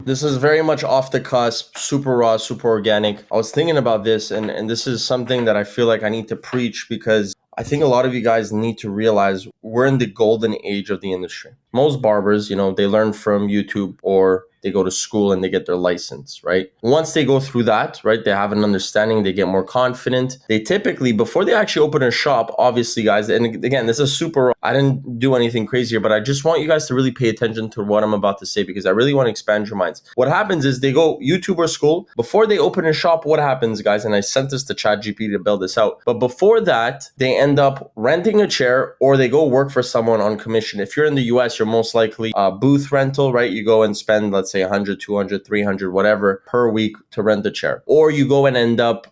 This is very much off the cusp, super raw, super organic. I was thinking about this, and this is something that I feel like I need to preach because I think a lot of you guys need to realize we're in the golden age of the industry. Most barbers, they learn from YouTube or they go to school and they get their license, right? Once they go through that, right, they have an understanding, they get more confident. They typically, before they actually open a shop, obviously, guys, and again, this is super, I didn't do anything crazy here, but I just want you guys to really pay attention to what I'm about to say because I really want to expand your minds. What happens is they go YouTube or school. Before they open a shop, what happens, guys? And I sent this to ChatGPT to build this out. But before that, they end up renting a chair or they go work for someone on commission. If you're in the US, you're most likely booth rental, right? You go and spend, let's say 100, 200, 300, whatever per week to rent the chair. Or you go and end up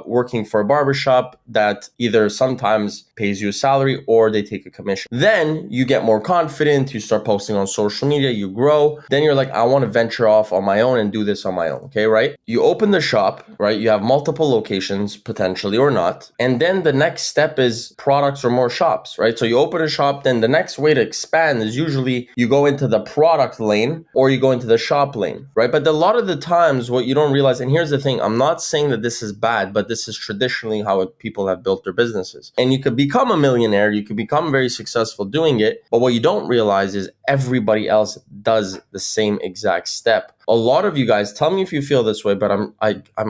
working for a barbershop that either sometimes pays you a salary or they take a commission. Then you get more confident, you start posting on social media, you grow. Then you're like, I want to venture off on my own and do this on my own, okay, right? You open the shop, right? You have multiple locations potentially or not. And then the next step is products or more shops, right? So you open a shop, then the next way to expand is usually you go into the product lane or you go into the shop lane, right? But a lot of the times what you don't realize, and here's the thing, I'm not saying that this is bad, but this is traditionally how people have built their businesses. And you could become a millionaire, you could become very successful doing it, but what you don't realize is everybody else does the same exact step. A lot of you guys, tell me if you feel this way, but I'm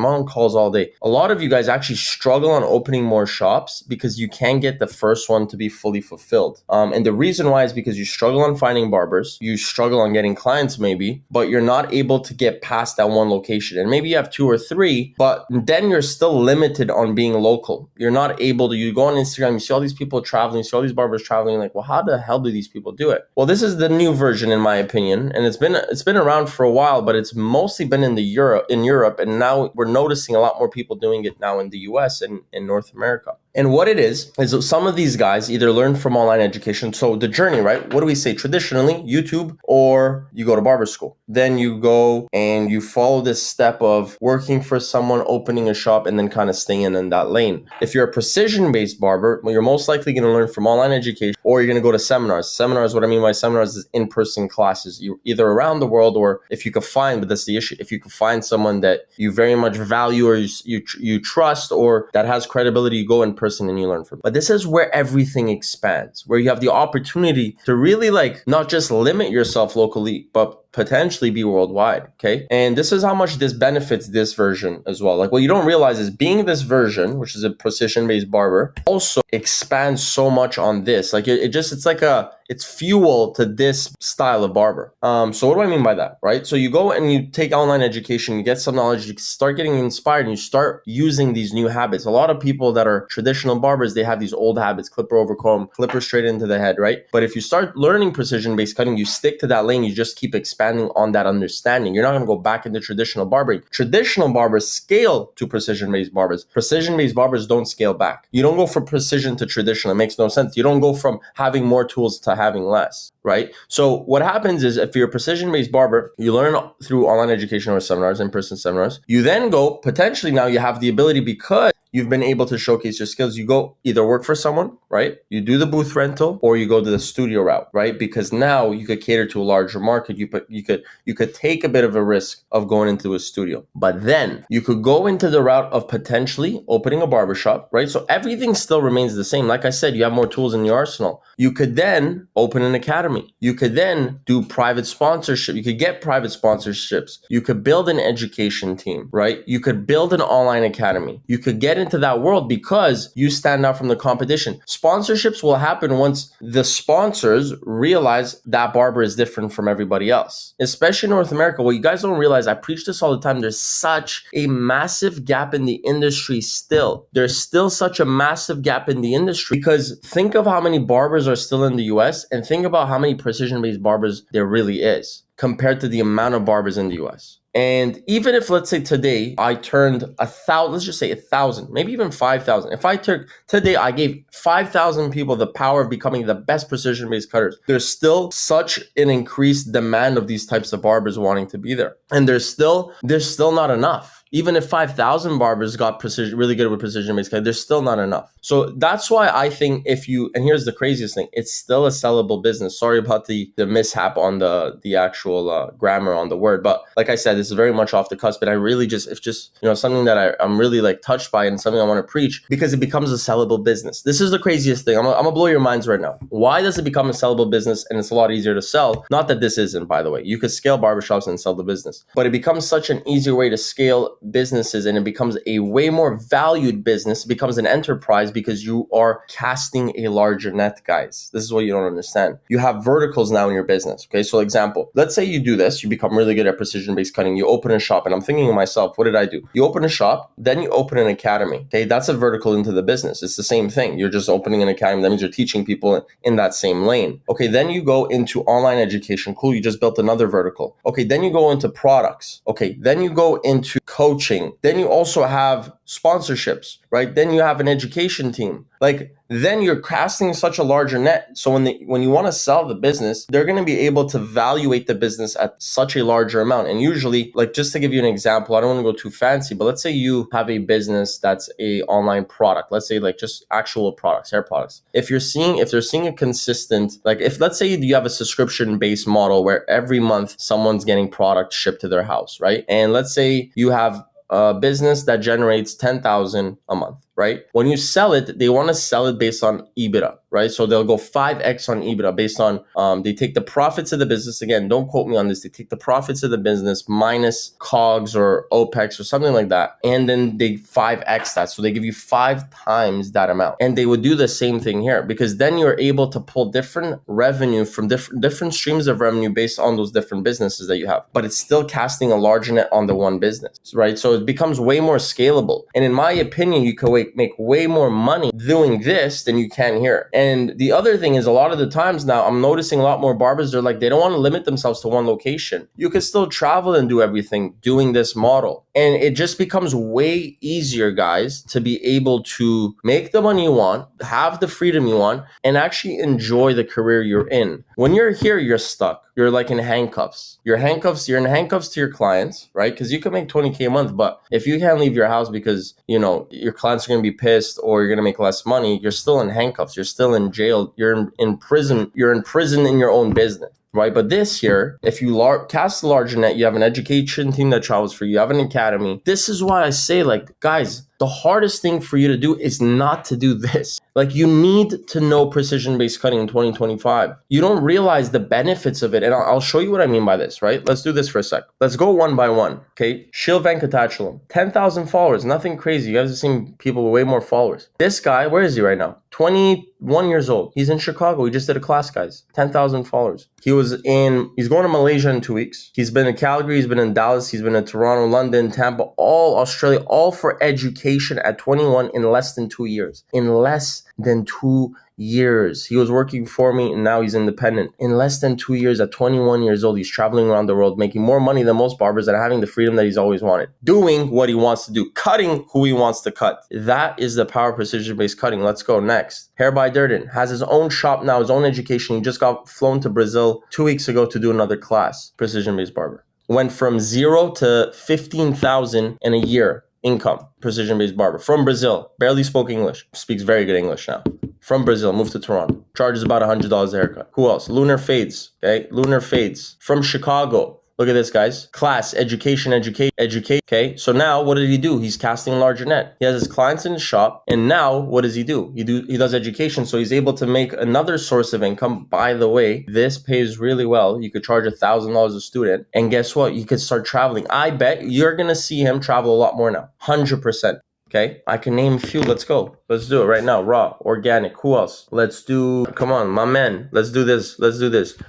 on calls all day. A lot of you guys actually struggle on opening more shops because you can't get the first one to be fully fulfilled. And the reason why is because you struggle on finding barbers, you struggle on getting clients maybe, but you're not able to get past that one location. And maybe you have 2 or 3, but then you're still limited on being local. You're not able to, you go on Instagram, you see all these people traveling, you see all these barbers traveling, like, well, how the hell do these people do it? Well, this is the new version in my opinion, and it's been around for a while, but it's mostly been in Europe, and now we're noticing a lot more people doing it now in the US and in North America. And what it is some of these guys either learn from online education. So the journey, right? What do we say? Traditionally, YouTube, or you go to barber school. Then you go and you follow this step of working for someone, opening a shop, and then kind of staying in that lane. If you're a precision-based barber, well, you're most likely going to learn from online education, or you're going to go to seminars. Seminars, what I mean by seminars is in-person classes. You either around the world, or if you could find, but that's the issue, if you could find someone that you very much value or you trust or that has credibility, you go in person and you learn from them. But this is where everything expands, where you have the opportunity to really not just limit yourself locally, but potentially be worldwide, okay? And this is how much this benefits this version as well. Like what you don't realize is being this version, which is a precision-based barber, also expands so much on this. Like it's fuel to this style of barber. So what do I mean by that, right? So you go and you take online education, you get some knowledge, you start getting inspired, and you start using these new habits. A lot of people that are traditional barbers, they have these old habits, clipper over comb, clipper straight into the head, right? But if you start learning precision-based cutting, you stick to that lane, you just keep expanding on that understanding. You're not going to go back into traditional barbering. Traditional barbers scale to precision-based barbers. Precision-based barbers don't scale back. You don't go from precision to traditional. It makes no sense. You don't go from having more tools to having less, right? So what happens is if you're a precision-based barber, you learn through online education or seminars, in-person seminars. You then go, potentially now you have the ability, because you've been able to showcase your skills, you go either work for someone, right? You do the booth rental, or you go to the studio route, right? Because now you could cater to a larger market. You could take a bit of a risk of going into a studio, but then you could go into the route of potentially opening a barbershop, right? So everything still remains the same. Like I said, you have more tools in your arsenal. You could then open an academy. You could then do private sponsorship. You could get private sponsorships. You could build an education team, right? You could build an online academy. You could get into that world because you stand out from the competition. Sponsorships will happen once the sponsors realize that barber is different from everybody else, especially in North America. What you guys don't realize, I preach this all the time, there's such a massive gap in the industry still. There's still such a massive gap in the industry because think of how many barbers are still in the US and think about how many precision-based barbers there really is compared to the amount of barbers in the US. And even if, let's say today, I turned 1,000, let's just say 1,000, maybe even 5,000. If I took today, I gave 5,000 people the power of becoming the best precision-based cutters. There's still such an increased demand of these types of barbers wanting to be there. And there's still not enough. Even if 5,000 barbers got really good with precision-based cutting, there's still not enough. So that's why I think and here's the craziest thing, it's still a sellable business. Sorry about the mishap on the actual actual grammar on the word. But like I said, this is very much off the cusp, and I really it's just, something that I'm really like touched by, and something I want to preach, because it becomes a sellable business. This is the craziest thing. I'm gonna blow your minds right now. Why does it become a sellable business and it's a lot easier to sell? Not that this isn't, by the way. You could scale barbershops and sell the business, but it becomes such an easier way to scale businesses, and it becomes a way more valued business. It becomes an enterprise because you are casting a larger net, guys. This is what you don't understand. You have verticals now in your business. Okay, so example, let's say you do this, you become really good at precision-based cutting, you open a shop, and I'm thinking to myself, what did I do? You open a shop, then you open an academy. Okay, that's a vertical into the business. It's the same thing. You're just opening an academy. That means you're teaching people in that same lane. Okay, then you go into online education. Cool, you just built another vertical. Okay, then you go into products. Okay, then you go into coaching. Then you also have sponsorships, right? Then you have an education team. Like, then you're casting such a larger net. So when you want to sell the business, they're going to be able to evaluate the business at such a larger amount. And usually, like, just to give you an example, I don't want to go too fancy, but let's say you have a business that's a online product. Let's say like just actual products, hair products. If they're seeing a consistent, like if let's say you have a subscription-based model where every month someone's getting product shipped to their house, right? And let's say you have a business that generates 10,000 a month, right? When you sell it, they want to sell it based on EBITDA, right? So they'll go 5x on EBITDA based on, they take the profits of the business. Again, don't quote me on this. They take the profits of the business minus COGS or OPEX or something like that. And then they 5x that. So they give you 5 times that amount. And they would do the same thing here, because then you're able to pull different revenue from different streams of revenue based on those different businesses that you have. But it's still casting a larger net on the one business, right? So it becomes way more scalable. And in my opinion, you can make way more money doing this than you can here. And the other thing is, a lot of the times now I'm noticing a lot more barbers, they're like, they don't want to limit themselves to one location. You can still travel and do everything doing this model. And it just becomes way easier, guys, to be able to make the money you want, have the freedom you want, and actually enjoy the career you're in. When you're here, you're stuck. You're like in handcuffs. You're in handcuffs to your clients, right? Because you can make 20K a month, but if you can't leave your house because, your clients are going to be pissed or you're going to make less money, you're still in handcuffs. You're still in jail. You're in prison. You're in prison in your own business. Right. But this year, if you cast a larger net, you have an education team that travels for you, you have an academy. This is why I say, like, guys, the hardest thing for you to do is not to do this. Like, you need to know precision-based cutting in 2025. You don't realize the benefits of it. And I'll show you what I mean by this, right? Let's do this for a sec. Let's go one by one. Okay. Shil Venkatachalam, 10,000 followers. Nothing crazy. You guys have seen people with way more followers. This guy, where is he right now? 21 years old. He's in Chicago. He just did a class, guys. 10,000 followers. He's going to Malaysia in 2 weeks. He's been in Calgary. He's been in Dallas. He's been in Toronto, London, Tampa, all Australia, all for education at 21 in less than 2 years. In less than 2 years. He was working for me and now he's independent. In less than 2 years, at 21 years old, he's traveling around the world, making more money than most barbers and having the freedom that he's always wanted. Doing what he wants to do, cutting who he wants to cut. That is the power of precision-based cutting. Let's go next. Hair by Durden has his own shop now, his own education. He just got flown to Brazil 2 weeks ago to do another class. Precision-based barber. Went from 0 to 15,000 in a year income. Precision-based barber from Brazil. Barely spoke English. Speaks very good English now. From Brazil, moved to Toronto. Charges about $100 a haircut. Who else? Lunar Fades. Okay, Lunar Fades. From Chicago. Look at this, guys. Class, education. Okay, so now what did he do? He's casting a larger net. He has his clients in his shop, and now what does he do? He does education, so he's able to make another source of income. By the way, this pays really well. You could charge $1,000 a student, and guess what? You could start traveling. I bet you're gonna see him travel a lot more now. 100%. Okay, I can name a few. Let's go. Let's do it right now. Raw, organic. Who else? Let's do, come on, my man. Let's do this.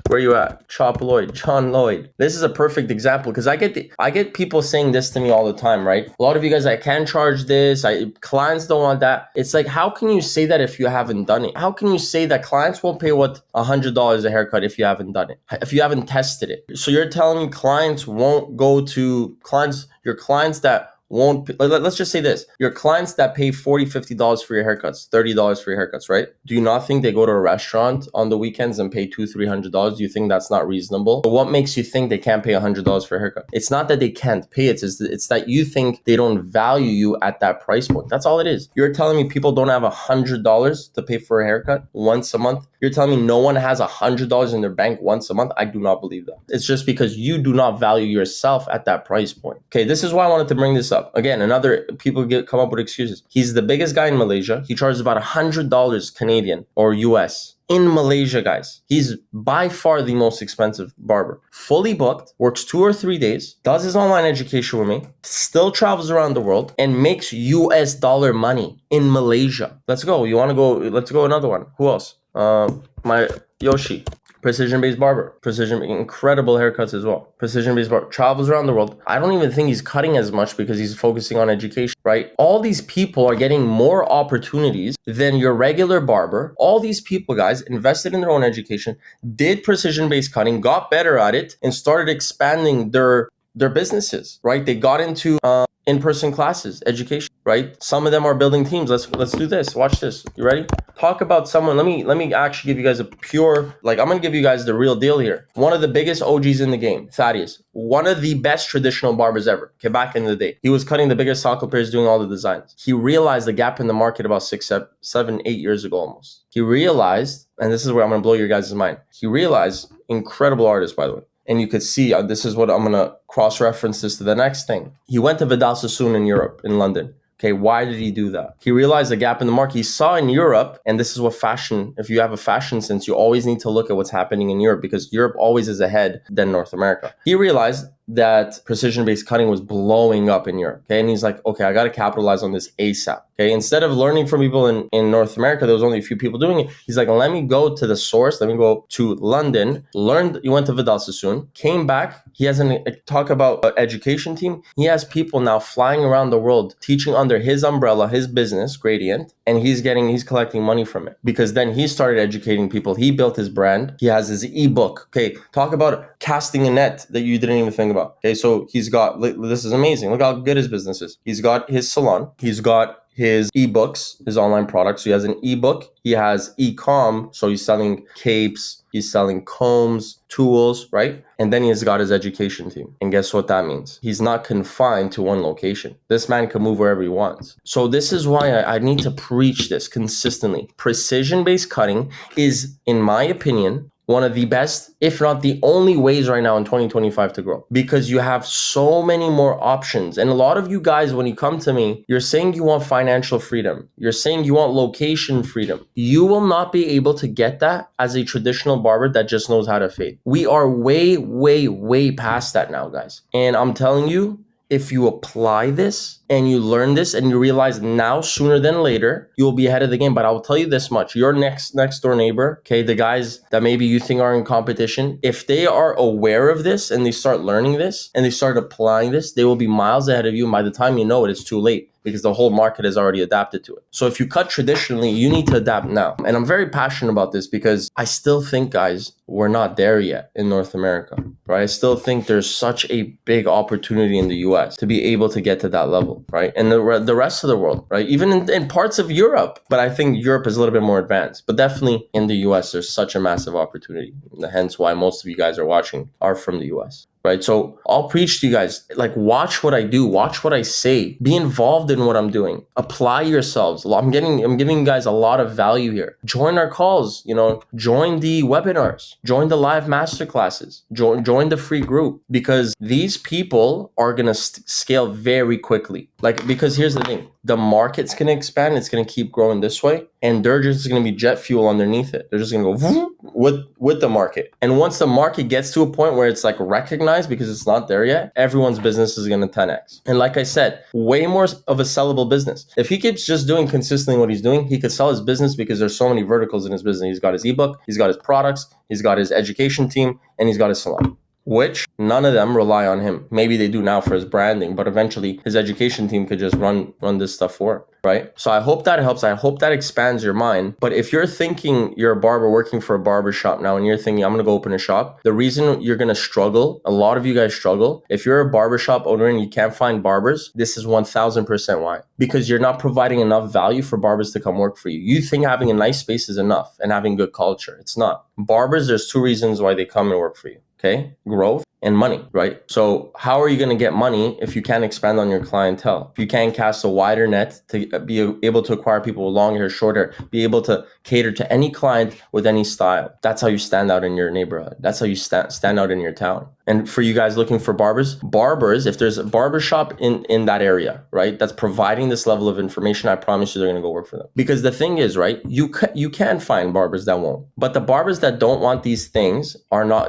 Where you at? Chop Lloyd, John Lloyd. This is a perfect example because I get people saying this to me all the time, right? A lot of you guys, I can't charge this. Clients don't want that. It's like, how can you say that if you haven't done it? How can you say that clients won't pay $100 a haircut if you haven't done it? If you haven't tested it? So you're telling me clients won't go to your clients that won't, let's just say this, your clients that pay $40, $50 for your haircuts, $30 for your haircuts, right? Do you not think they go to a restaurant on the weekends and pay $200, $300? Do you think that's not reasonable? But what makes you think they can't pay $100 for a haircut? It's not that they can't pay it. It's that you think they don't value you at that price point. That's all it is. You're telling me people don't have $100 to pay for a haircut once a month? You're telling me no one has $100 in their bank once a month? I do not believe that. It's just because you do not value yourself at that price point. Okay, this is why I wanted to bring this up. Again, another people come up with excuses. He's the biggest guy in Malaysia. He charges about $100 Canadian or US. In Malaysia, guys, he's by far the most expensive barber. Fully booked, works 2 or 3 days, does his online education with me, still travels around the world, and makes US dollar money in Malaysia. Let's go. You want to go? Let's go another one. Who else? My Yoshi. Precision-based barber. Incredible haircuts as well. Precision-based barber. Travels around the world. I don't even think he's cutting as much because he's focusing on education, right? All these people are getting more opportunities than your regular barber. All these people, guys, invested in their own education, did precision-based cutting, got better at it, and started expanding their businesses, right? They got into in-person classes, education, right? Some of them are building teams. Let's do this. Watch this. You ready? Talk about someone. Let me actually give you guys a pure, I'm gonna give you guys the real deal here. One of the biggest OGs in the game, Thaddeus. One of the best traditional barbers ever. Okay, back in the day. He was cutting the biggest soccer players, doing all the designs. He realized the gap in the market about 6, 7, 8 years ago almost. He realized, and this is where I'm gonna blow your guys' mind. He realized, incredible artist, by the way. And you could see, this is what I'm going to cross-reference this to the next thing. He went to Vidal Sassoon in Europe, in London. Okay, why did he do that? He realized the gap in the market. He saw in Europe, and this is what fashion, if you have a fashion sense, you always need to look at what's happening in Europe because Europe always is ahead than North America. He realized that precision-based cutting was blowing up in Europe. Okay, and he's like, okay, I got to capitalize on this ASAP. Okay, instead of learning from people in North America, there was only a few people doing it. He's like, let me go to the source. Let me go to London. He went to Vidal Sassoon, came back. He has talk about an education team. He has people now flying around the world teaching under his umbrella, his business, Gradient, and he's collecting money from it because then he started educating people. He built his brand. He has his ebook. Okay, talk about casting a net that you didn't even think about. Okay, so he's got, this is amazing. Look how good his business is. He's got his salon. He's got his ebooks, his online products. So he has an ebook. He has e-com. So he's selling capes. He's selling combs, tools, right? And then he's got his education team. And guess what that means? He's not confined to one location. This man can move wherever he wants. So this is why I need to preach this consistently. Precision-based cutting is, in my opinion, one of the best, if not the only ways right now in 2025 to grow because you have so many more options. And a lot of you guys, when you come to me, you're saying you want financial freedom. You're saying you want location freedom. You will not be able to get that as a traditional barber that just knows how to fade. We are way, way, way past that now, guys. And I'm telling you, if you apply this and you learn this and you realize now sooner than later, you'll be ahead of the game. But I will tell you this much, your next door neighbor, okay, the guys that maybe you think are in competition, if they are aware of this and they start learning this and they start applying this, they will be miles ahead of you. And by the time you know it, it's too late because the whole market has already adapted to it. So if you cut traditionally, you need to adapt now. And I'm very passionate about this because I still think, guys, we're not there yet in North America, right? I still think there's such a big opportunity in the US to be able to get to that level, right? And the rest of the world, right? Even in parts of Europe, but I think Europe is a little bit more advanced. But definitely in the US, there's such a massive opportunity. Hence why most of you guys are watching are from the US. Right. So I'll preach to you guys, watch what I do, watch what I say, be involved in what I'm doing, apply yourselves. I'm giving you guys a lot of value here. Join our calls, join the webinars, join the live masterclasses, join the free group because these people are going to scale very quickly. Because here's the thing, the market's going to expand. It's going to keep growing this way. And they're just going to be jet fuel underneath it. They're just going to go with the market. And once the market gets to a point where it's recognized because it's not there yet, everyone's business is going to 10x. And like I said, way more of a sellable business. If he keeps just doing consistently what he's doing, he could sell his business because there's so many verticals in his business. He's got his ebook, he's got his products, he's got his education team, and he's got his salon. Which none of them rely on him. Maybe they do now for his branding, but eventually his education team could just run this stuff for him, right? So I hope that helps. I hope that expands your mind. But if you're thinking you're a barber working for a barber shop now and you're thinking, I'm going to go open a shop, the reason you're going to struggle, a lot of you guys struggle, if you're a barber shop owner and you can't find barbers, this is 1000% why. Because you're not providing enough value for barbers to come work for you. You think having a nice space is enough and having good culture. It's not. Barbers, there's 2 reasons why they come and work for you. Okay, growth and money, right? So how are you going to get money if you can't expand on your clientele? If you can't cast a wider net to be able to acquire people with long hair, short hair, be able to cater to any client with any style. That's how you stand out in your neighborhood. That's how you stand out in your town. And for you guys looking for barbers, if there's a barber shop in that area, right, that's providing this level of information, I promise you they're going to go work for them. Because the thing is, right, you can find barbers that won't. But the barbers that don't want these things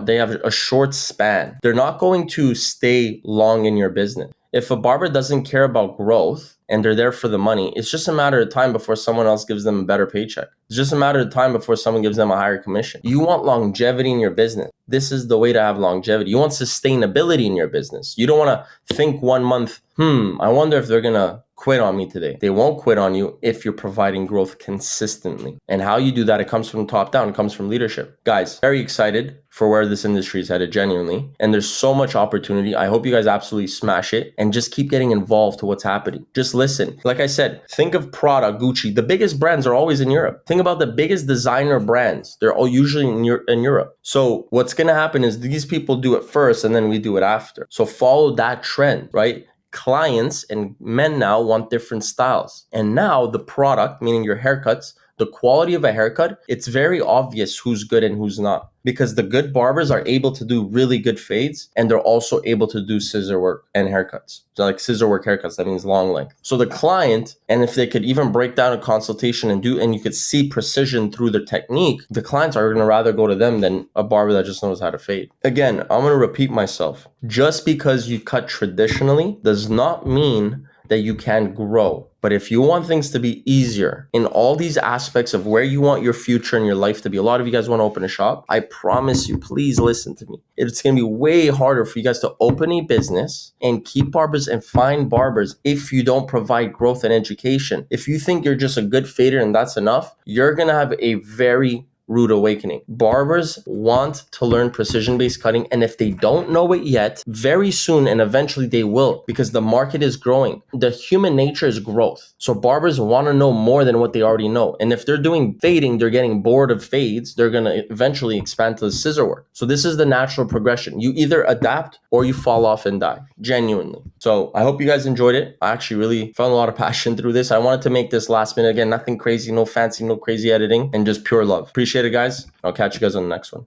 they have a short span. They're not going to stay long in your business. If a barber doesn't care about growth and they're there for the money, it's just a matter of time before someone else gives them a better paycheck. It's just a matter of time before someone gives them a higher commission. You want longevity in your business. This is the way to have longevity. You want sustainability in your business. You don't want to think 1 month, I wonder if they're going to quit on me today. They won't quit on you if you're providing growth consistently. And how you do that, it comes from top down, it comes from leadership. Guys, very excited for where this industry is headed, genuinely. And there's so much opportunity. I hope you guys absolutely smash it and just keep getting involved to what's happening. Just listen. Like I said, think of Prada, Gucci. The biggest brands are always in Europe. Think about the biggest designer brands. They're all usually in Europe. So what's going to happen is these people do it first and then we do it after. So follow that trend, right? Clients and men now want different styles. And now the product, meaning your haircuts, the quality of a haircut, it's very obvious who's good and who's not. Because the good barbers are able to do really good fades and they're also able to do scissor work and haircuts. So like scissor work haircuts, that means long length. So the client, and if they could even break down a consultation and you could see precision through the technique, the clients are going to rather go to them than a barber that just knows how to fade. Again, I'm going to repeat myself. Just because you cut traditionally does not mean that you can grow. But if you want things to be easier in all these aspects of where you want your future and your life to be, a lot of you guys want to open a shop. I promise you, please listen to me. It's going to be way harder for you guys to open a business and keep barbers and find barbers if you don't provide growth and education. If you think you're just a good fader and that's enough, you're going to have a very rude awakening. Barbers want to learn precision-based cutting, and if they don't know it yet, very soon and eventually they will, because the market is growing. The human nature is growth. So barbers want to know more than what they already know. And if they're doing fading, they're getting bored of fades, they're going to eventually expand to the scissor work. So this is the natural progression. You either adapt or you fall off and die, genuinely. So I hope you guys enjoyed it. I actually really found a lot of passion through this. I wanted to make this last minute. Again, nothing crazy, no fancy, no crazy editing, and just pure love. Appreciate it, guys. I'll catch you guys on the next one.